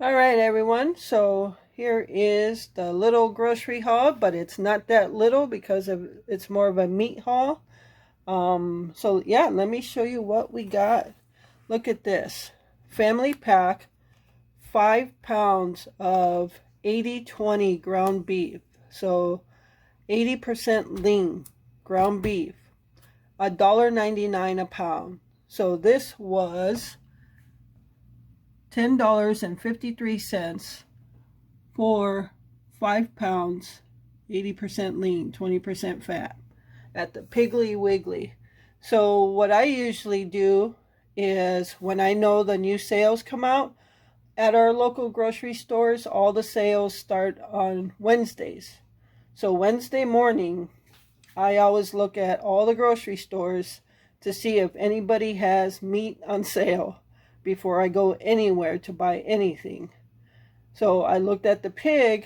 All right, everyone. So here is the little grocery haul, but it's not that little because it's more of a meat haul. So yeah, let me show you what we got. Look at this. Family pack, 5 pounds of 80/20 ground beef. So 80% lean ground beef, $1.99 a pound. So this was $10.53 for 5 pounds, 80% lean, 20% fat at the Piggly Wiggly. So what I usually do is when I know the new sales come out at our local grocery stores, all the sales start on Wednesdays. So Wednesday morning, I always look at all the grocery stores to see if anybody has meat on sale before I go anywhere to buy anything. So I looked at the pig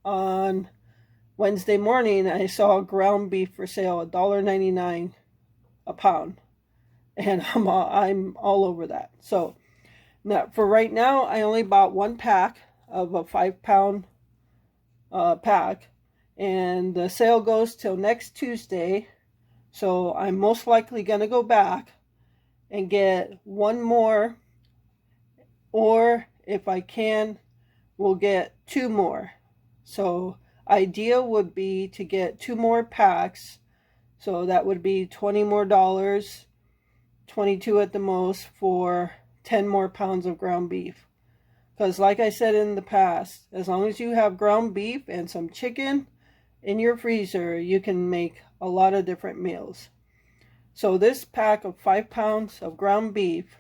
on Wednesday morning. I saw ground beef for sale, $1.99 a pound, and I'm all over that. So now, for right now, I only bought one pack of a 5-pound pack, and the sale goes till next Tuesday. So I'm most likely gonna go back and get one more, or if I can, we'll get 2 more. So ideal would be to get 2 more packs. So that would be $20 more, 22 at the most, for 10 more pounds of ground beef. Because like I said in the past, as long as you have ground beef and some chicken in your freezer, you can make a lot of different meals. So this pack of 5 pounds of ground beef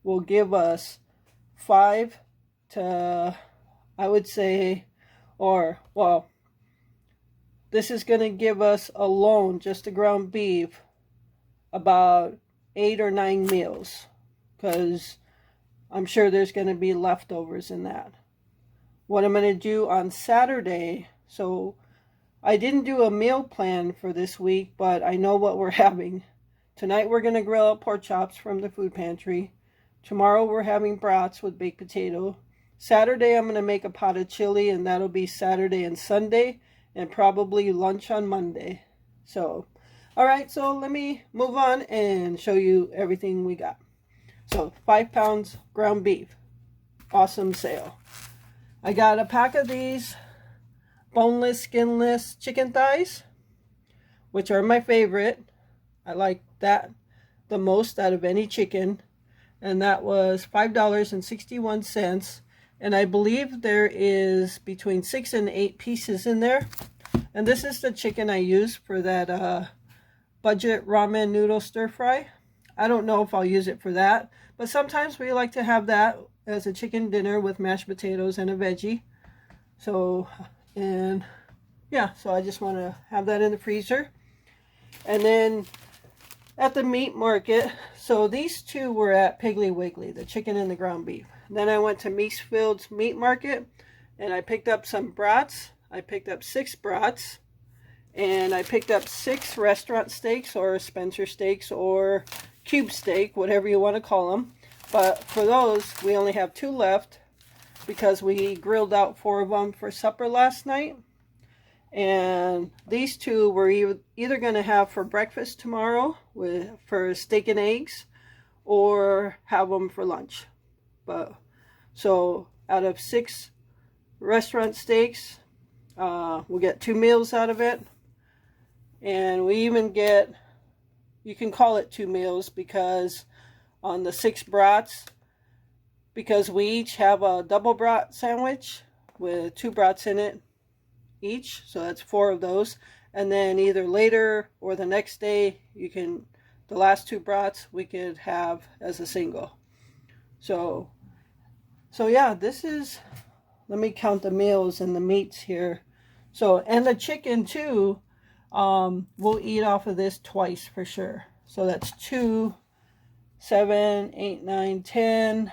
will give us 5 to, I would say, this is going to give us alone, just the ground beef, about 8 or 9 meals, because I'm sure there's going to be leftovers in that. What I'm going to do on Saturday, so I didn't do a meal plan for this week, but I know what we're having. Tonight we're going to grill up pork chops from the food pantry. Tomorrow we're having brats with baked potato. Saturday I'm going to make a pot of chili, and that'll be Saturday and Sunday, and probably lunch on Monday. So, all right, so let me move on and show you everything we got. So 5 pounds ground beef, awesome sale. I got a pack of these boneless, skinless chicken thighs, which are my favorite. I like that the most out of any chicken, and that was $5.61. And I believe there is between 6 and 8 pieces in there. And this is the chicken I use for that budget ramen noodle stir fry. I don't know if I'll use it for that, but sometimes we like to have that as a chicken dinner with mashed potatoes and a veggie. So, and yeah, so I just want to have that in the freezer. And then at the meat market, so these two were at Piggly Wiggly, the chicken and the ground beef. Then I went to Meatsfield's meat market, and I picked up some brats. I picked up 6 brats, and I picked up 6 restaurant steaks, or Spencer steaks, or cube steak, whatever you want to call them. But for those, we only have 2 left because we grilled out 4 of them for supper last night. And these 2 we're either going to have for breakfast tomorrow for steak and eggs, or have them for lunch. But so out of 6 restaurant steaks, we'll get 2 meals out of it. And we even get, you can call it 2 meals, because on the 6 brats, because we each have a double brat sandwich with 2 brats in it each, so that's 4 of those. And then either later or the next day, you can, the last 2 brats we could have as a single. So yeah, this is, let me count the meals and the meats here. So, and the chicken too, we'll eat off of this twice for sure. So that's 2, 7, 8, 9, 10,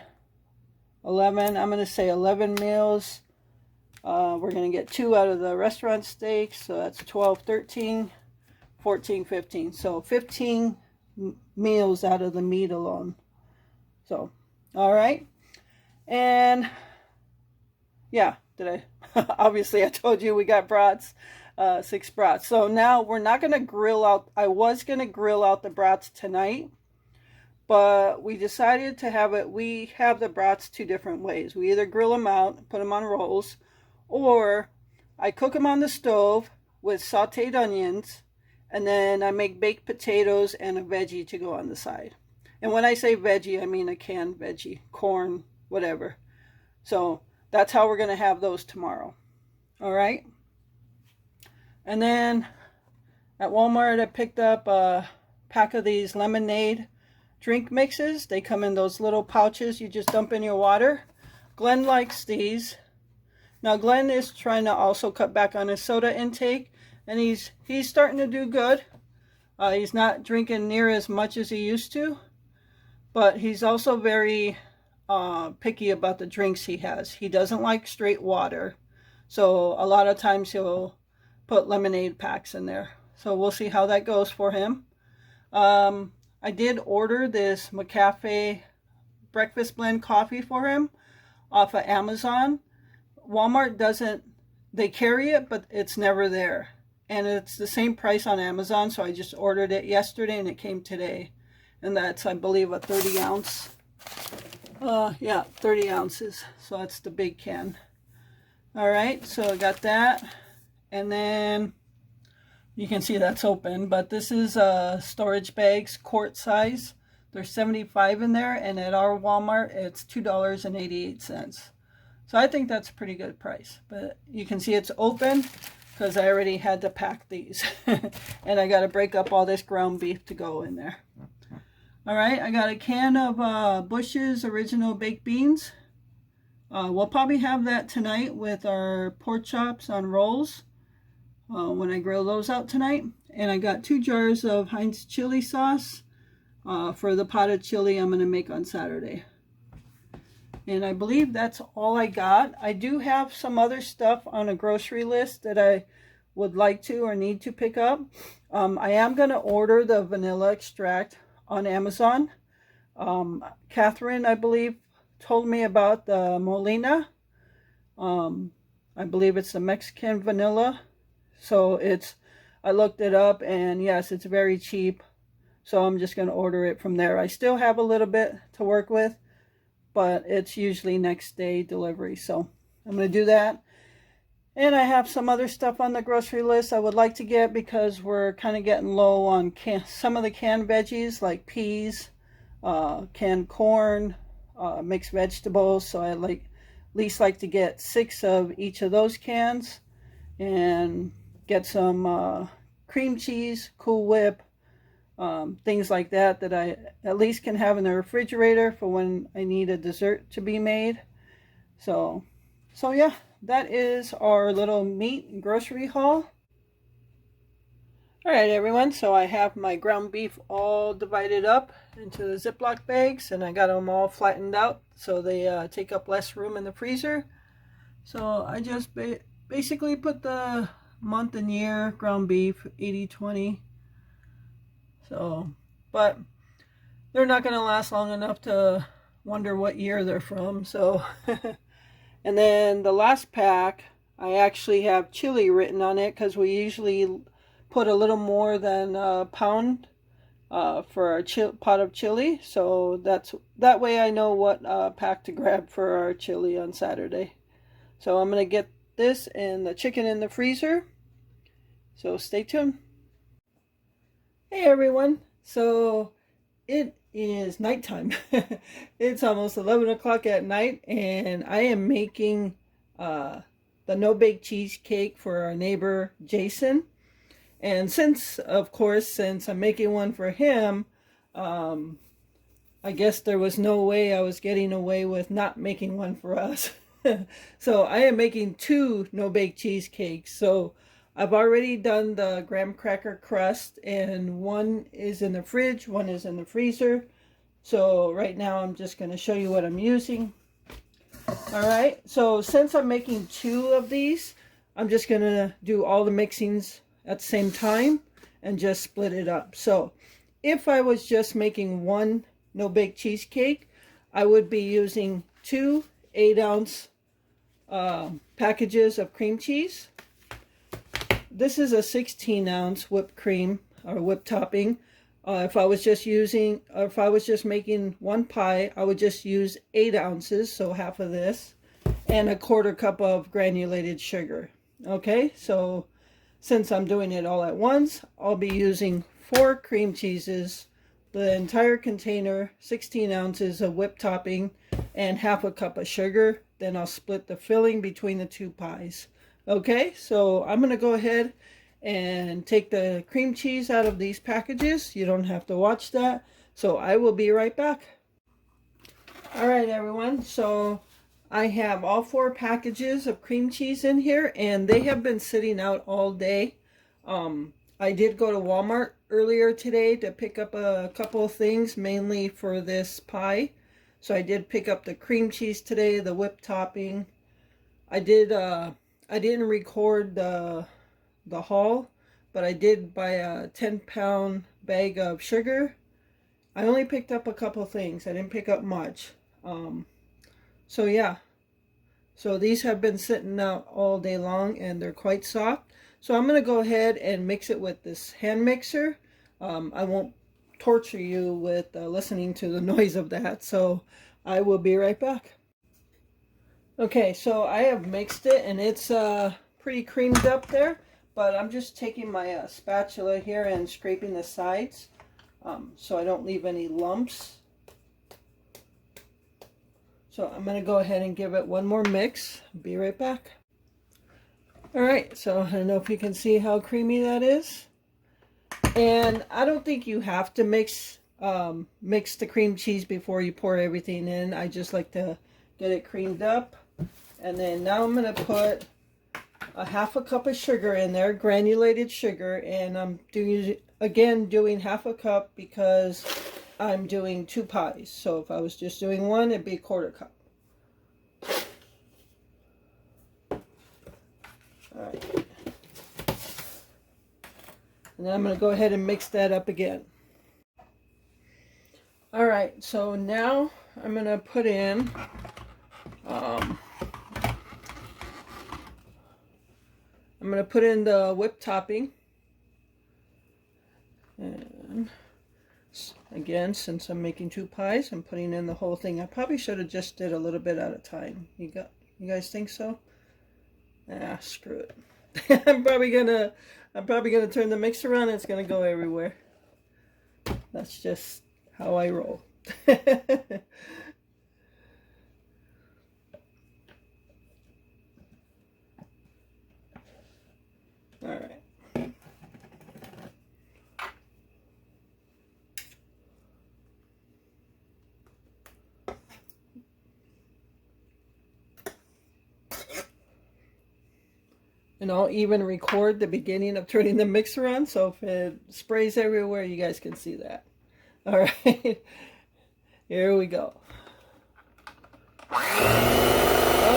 11. I'm going to say 11 meals. We're going to get 2 out of the restaurant steaks. So that's 12, 13, 14, 15. So 15 meals out of the meat alone. So, all right. And Yeah, did I? Obviously, I told you we got brats, 6 brats. So now we're not going to grill out. I was going to grill out the brats tonight, but we decided to have it. We have the brats 2 different ways. We either grill them out, put them on rolls, or I cook them on the stove with sauteed onions, and then I make baked potatoes and a veggie to go on the side. And when I say veggie, I mean a canned veggie, corn, whatever. So that's how we're going to have those tomorrow. All right. And then at Walmart, I picked up a pack of these lemonade drink mixes. They come in those little pouches you just dump in your water. Glenn likes these. Now Glenn is trying to also cut back on his soda intake, and he's starting to do good. He's not drinking near as much as he used to, but he's also very picky about the drinks he has. He doesn't like straight water, so a lot of times he'll put lemonade packs in there. So we'll see how that goes for him. I did order this McCafe breakfast blend coffee for him off of Amazon. Walmart doesn't, they carry it, but it's never there. And it's the same price on Amazon, so I just ordered it yesterday and it came today. And that's, I believe, a 30 ounce. Yeah, 30 ounces. So that's the big can. All right, so I got that. And then you can see that's open, but this is storage bags, quart size. There's 75 in there, and at our Walmart, it's $2.88. So I think that's a pretty good price. But you can see it's open because I already had to pack these. And I got to break up all this ground beef to go in there. All right, I got a can of Bush's Original Baked Beans. We'll probably have that tonight with our pork chops on rolls when I grill those out tonight. And I got 2 jars of Heinz chili sauce for the potted chili I'm going to make on Saturday. And I believe that's all I got. I do have some other stuff on a grocery list that I would like to or need to pick up. I am going to order the vanilla extract on Amazon. Catherine, I believe, told me about the Molina. I believe it's the Mexican vanilla. So I looked it up, and yes, it's very cheap. So I'm just going to order it from there. I still have a little bit to work with, but it's usually next day delivery. So I'm going to do that. And I have some other stuff on the grocery list I would like to get because we're kind of getting low on some of the canned veggies like peas, canned corn, mixed vegetables. So I at least like to get 6 of each of those cans and get some cream cheese, Cool Whip, things like that I at least can have in the refrigerator for when I need a dessert to be made. So yeah, that is our little meat and grocery haul. All right, everyone, so I have my ground beef all divided up into the Ziploc bags, and I got them all flattened out so they take up less room in the freezer. So I just basically put the month and year ground beef, 80/20. So, but they're not going to last long enough to wonder what year they're from. So, and then the last pack, I actually have chili written on it because we usually put a little more than a pound for our pot of chili. So that way I know what pack to grab for our chili on Saturday. So I'm going to get this and the chicken in the freezer. So stay tuned. Hey everyone, so it is nighttime. It's almost 11 o'clock at night, and I am making the no-bake cheesecake for our neighbor Jason. And since I'm making one for him, I guess there was no way I was getting away with not making one for us. So I am making 2 no-bake cheesecakes. So I've already done the graham cracker crust, and one is in the fridge, one is in the freezer. So right now I'm just going to show you what I'm using. All right, so since I'm making 2 of these, I'm just going to do all the mixings at the same time and just split it up. So if I was just making 1 no-bake cheesecake, I would be using 2 8-ounce packages of cream cheese. This is a 16-ounce whipped cream or whipped topping. If I was just making one pie, I would just use 8 ounces, so half of this, and a 1/4 cup of granulated sugar. Okay, so since I'm doing it all at once, I'll be using 4 cream cheeses, the entire container, 16 ounces of whipped topping, and half a cup of sugar. Then I'll split the filling between the 2 pies. Okay, so I'm going to go ahead and take the cream cheese out of these packages. You don't have to watch that. So I will be right back. All right, everyone. So I have all 4 packages of cream cheese in here, and they have been sitting out all day. I did go to Walmart earlier today to pick up a couple of things, mainly for this pie. So I did pick up the cream cheese today, the whipped topping. I didn't record the haul, but I did buy a 10-pound bag of sugar. I only picked up a couple things. I didn't pick up much. So yeah. So these have been sitting out all day long, and they're quite soft. So I'm going to go ahead and mix it with this hand mixer. I won't torture you with listening to the noise of that. So I will be right back. Okay, so I have mixed it, and it's pretty creamed up there, but I'm just taking my spatula here and scraping the sides so I don't leave any lumps. So I'm going to go ahead and give it one more mix. Be right back. Alright, so I don't know if you can see how creamy that is. And I don't think you have to mix the cream cheese before you pour everything in. I just like to get it creamed up. And then now I'm going to put a half a cup of sugar in there, granulated sugar, and I'm doing half a cup because I'm doing 2 pies. So if I was just doing one, it'd be 1/4 cup. All right. And then I'm going to go ahead and mix that up again. All right, so now I'm going to put in the whipped topping. And again, since I'm making 2 pies, I'm putting in the whole thing. I probably should have just did a little bit at a time. You guys think so? Ah, screw it. I'm probably gonna turn the mixer on and it's gonna go everywhere. That's just how I roll. All right. And I'll even record the beginning of turning the mixer on, so if it sprays everywhere, you guys can see that. All right, here we go. Oh,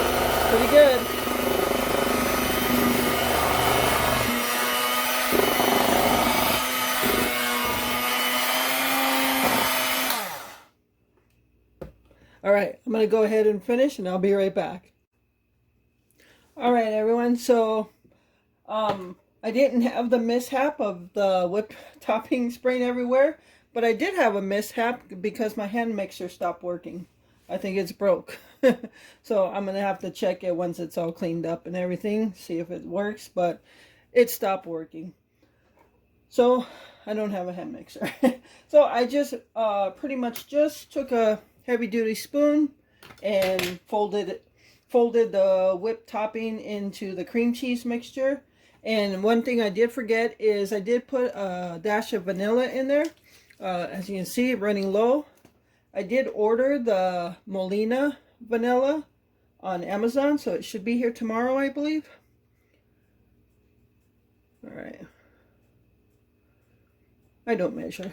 pretty good. All right, I'm going to go ahead and finish, and I'll be right back. All right, everyone, so I didn't have the mishap of the whipped topping spraying everywhere, but I did have a mishap because my hand mixer stopped working. I think it's broke. So I'm going to have to check it once it's all cleaned up and everything, see if it works, but it stopped working. So I don't have a hand mixer. So I just pretty much just took a heavy-duty spoon and folded the whipped topping into the cream cheese mixture. And one thing I did forget is I did put a dash of vanilla in there. As you can see, running low. I did order the Molina vanilla on Amazon, so it should be here tomorrow, I believe. All right. I don't measure.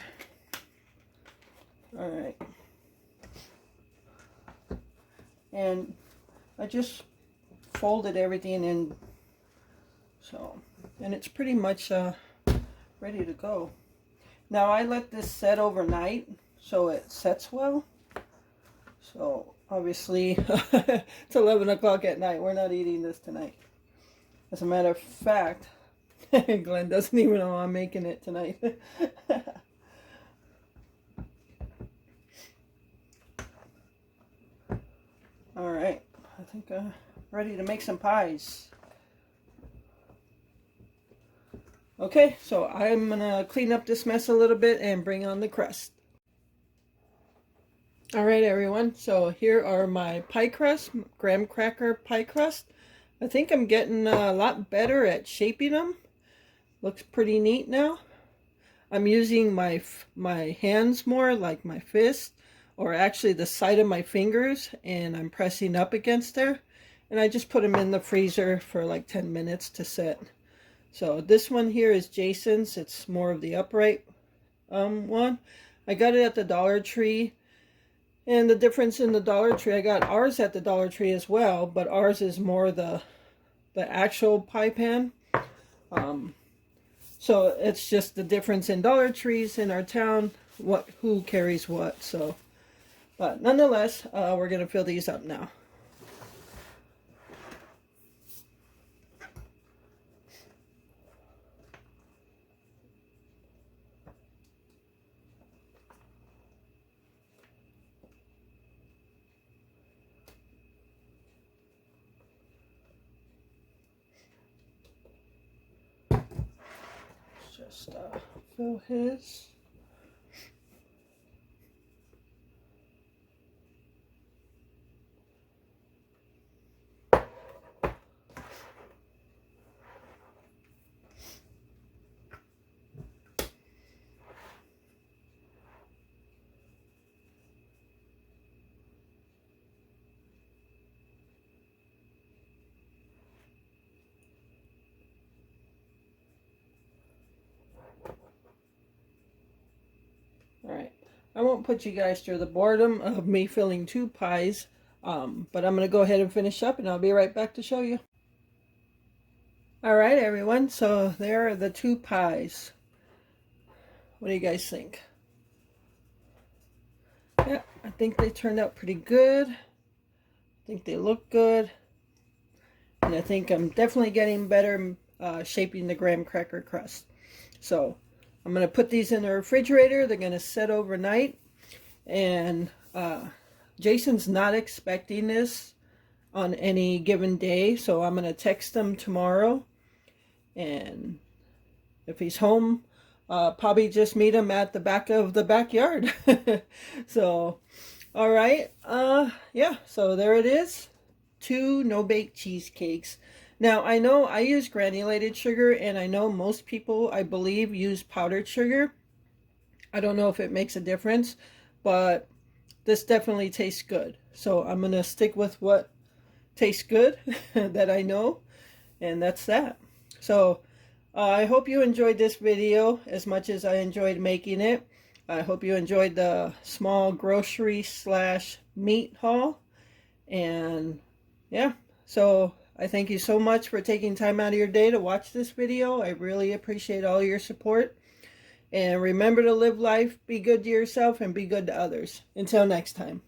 All right. And I just folded everything in, so, and it's pretty much ready to go. Now I let this set overnight so it sets well. So obviously it's 11 o'clock at night. We're not eating this tonight. As a matter of fact, Glenn doesn't even know I'm making it tonight. All right, I think I'm ready to make some pies. Okay, so I'm gonna clean up this mess a little bit and bring on the crust. All right, everyone, so here are my pie crust, graham cracker pie crust. I think I'm getting a lot better at shaping them. Looks pretty neat now. I'm using my hands more, like my fist, or actually the side of my fingers, and I'm pressing up against there. And I just put them in the freezer for like 10 minutes to set. So this one here is Jason's. It's more of the upright one. I got it at the Dollar Tree. And the difference in the Dollar Tree, I got ours at the Dollar Tree as well, but ours is more the actual pie pan. So it's just the difference in Dollar Trees in our town, who carries what. So, but nonetheless, we're gonna fill these up now. Just fill his. Alright, I won't put you guys through the boredom of me filling 2 pies, but I'm going to go ahead and finish up and I'll be right back to show you. Alright everyone, so there are the 2 pies. What do you guys think? Yeah, I think they turned out pretty good. I think they look good. And I think I'm definitely getting better shaping the graham cracker crust. So I'm going to put these in the refrigerator. They're going to set overnight. And Jason's not expecting this on any given day. So I'm going to text him tomorrow. And if he's home, probably just meet him at the back of the backyard. So, all right. Yeah, so there it is. 2 no-bake cheesecakes. Now, I know I use granulated sugar, and I know most people, I believe, use powdered sugar. I don't know if it makes a difference, but this definitely tastes good. So I'm going to stick with what tastes good that I know, and that's that. So I hope you enjoyed this video as much as I enjoyed making it. I hope you enjoyed the small grocery / meat haul. And yeah, so I thank you so much for taking time out of your day to watch this video. I really appreciate all your support. And remember to live life, be good to yourself, and be good to others. Until next time.